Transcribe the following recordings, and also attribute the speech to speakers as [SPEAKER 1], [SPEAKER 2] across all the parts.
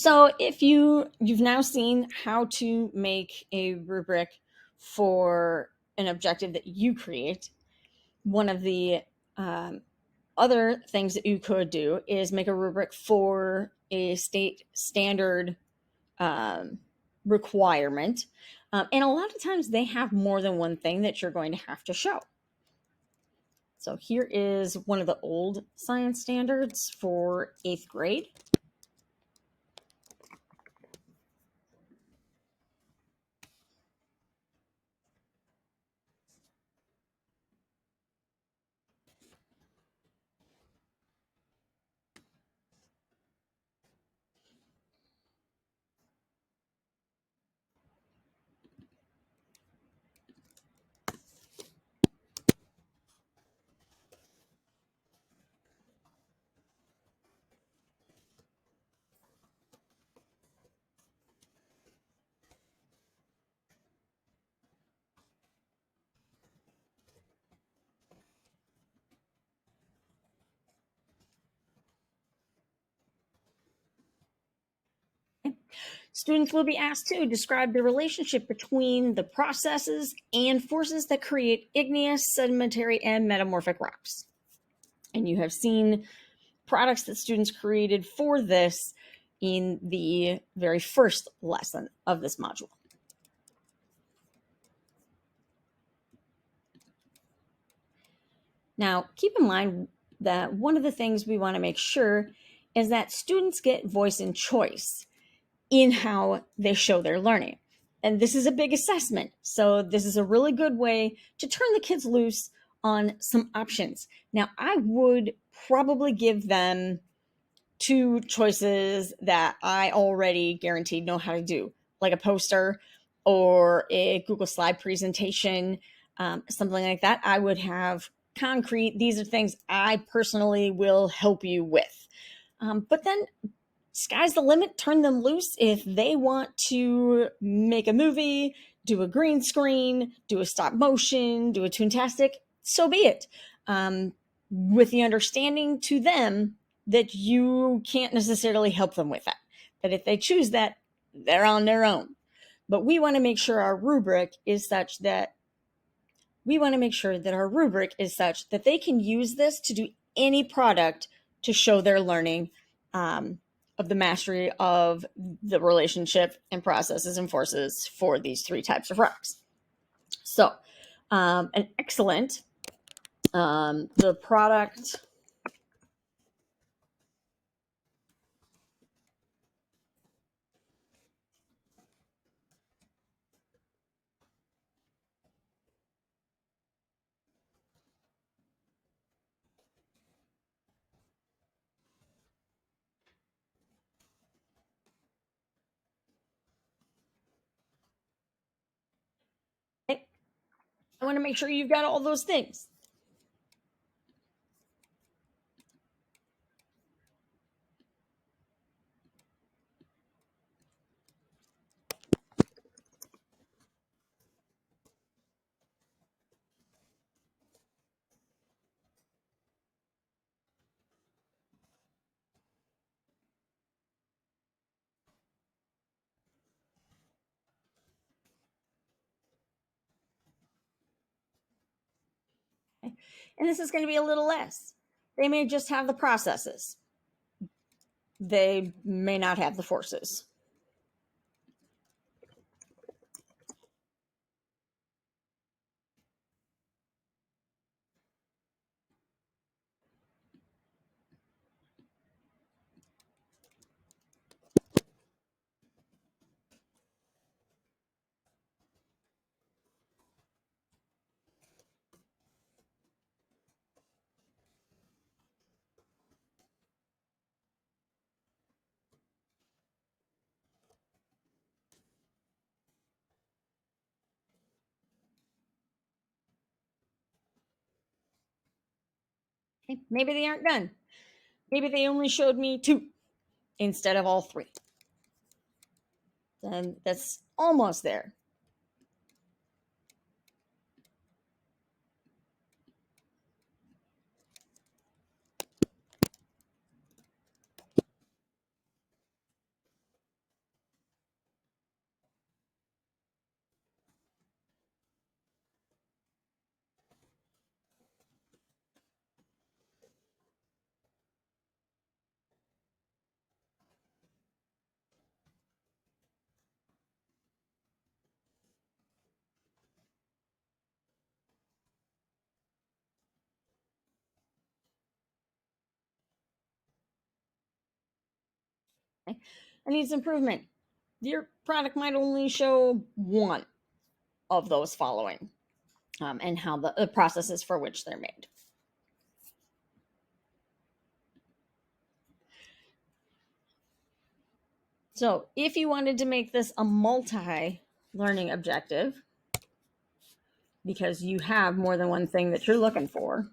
[SPEAKER 1] So if you've now seen how to make a rubric for an objective that you create, one of the um, other things that you could do is make a rubric for a state standard um, requirement. And a lot of times they have more than one thing that you're going to have to show. So here is one of the old science standards for 8th grade. Students will be asked to describe the relationship between the processes and forces that create igneous, sedimentary, and metamorphic rocks. And you have seen products that students created for this in the very first lesson of this module. Now, keep in mind that one of the things we want to make sure is that students get voice and choice in how they show their learning. And this is a big assessment. So this is a really good way to turn the kids loose on some options. Now, I would probably give them 2 choices that I already guaranteed know how to do, like a poster or a Google slide presentation, something like that. I would have concrete, these are things I personally will help you with. But then sky's the limit, turn them loose. If they want to make a movie, do a green screen, do a stop motion, do a Toontastic, so be it. With the understanding to them that you can't necessarily help them with that. That if they choose that, they're on their own. But we want to make sure our rubric is such that they can use this to do any product to show their learning of the mastery of the relationship and processes and forces for these 3 types of rocks. So, an excellent, the product. I want to make sure you've got all those things. And this is going to be a little less. They may just have the processes. They may not have the forces. Okay, maybe they aren't done. Maybe they only showed me 2 instead of all 3. Then that's almost there. Okay? It needs improvement. Your product might only show one of those following, and how the processes for which they're made. So if you wanted to make this a multi-learning objective, because you have more than one thing that you're looking for,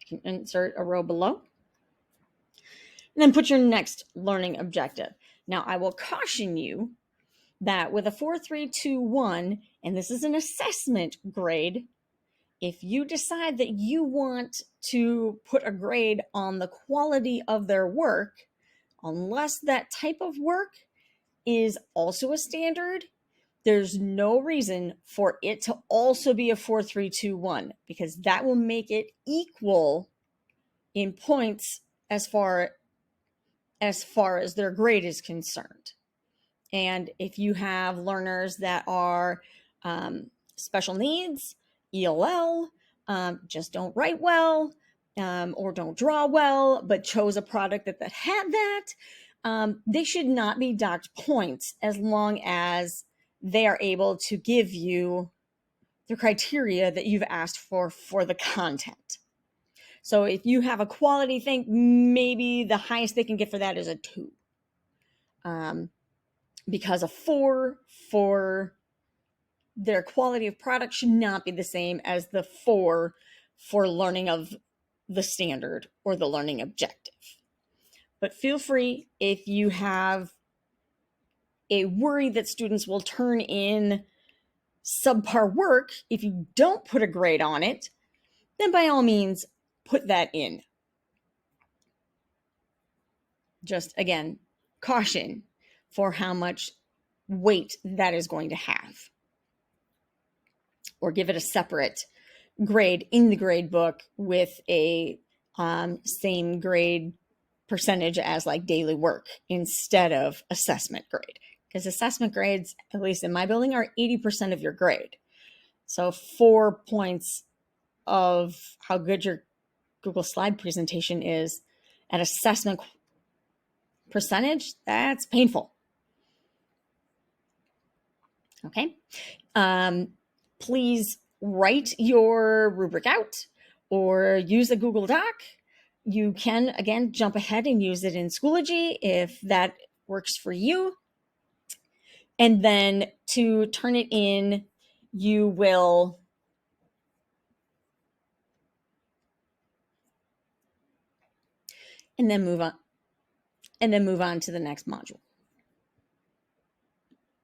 [SPEAKER 1] you can insert a row below, and then put your next learning objective. Now, I will caution you that with a 4-3-2-1, and this is an assessment grade, if you decide that you want to put a grade on the quality of their work, unless that type of work is also a standard, there's no reason for it to also be a 4-3-2-1, because that will make it equal in points as far as their grade is concerned. And if you have learners that are special needs, ELL, just don't write well, or don't draw well, but chose a product that had that, they should not be docked points as long as they are able to give you the criteria that you've asked for the content. So if you have a quality thing, maybe the highest they can get for that is a 2. Because a 4 for their quality of product should not be the same as the 4 for learning of the standard or the learning objective. But feel free, if you have a worry that students will turn in subpar work if you don't put a grade on it, then by all means put that in. Just again, caution for how much weight that is going to have, or give it a separate grade in the grade book with a same grade percentage as like daily work instead of assessment grade, because assessment grades, at least in my building, are 80% of your grade. So 4 points of how good your Google slide presentation is at assessment percentage, that's painful. Okay. Please write your rubric out or use a Google Doc. You can, again, jump ahead and use it in Schoology if that works for you. And then to turn it in, you will and then move on to the next module.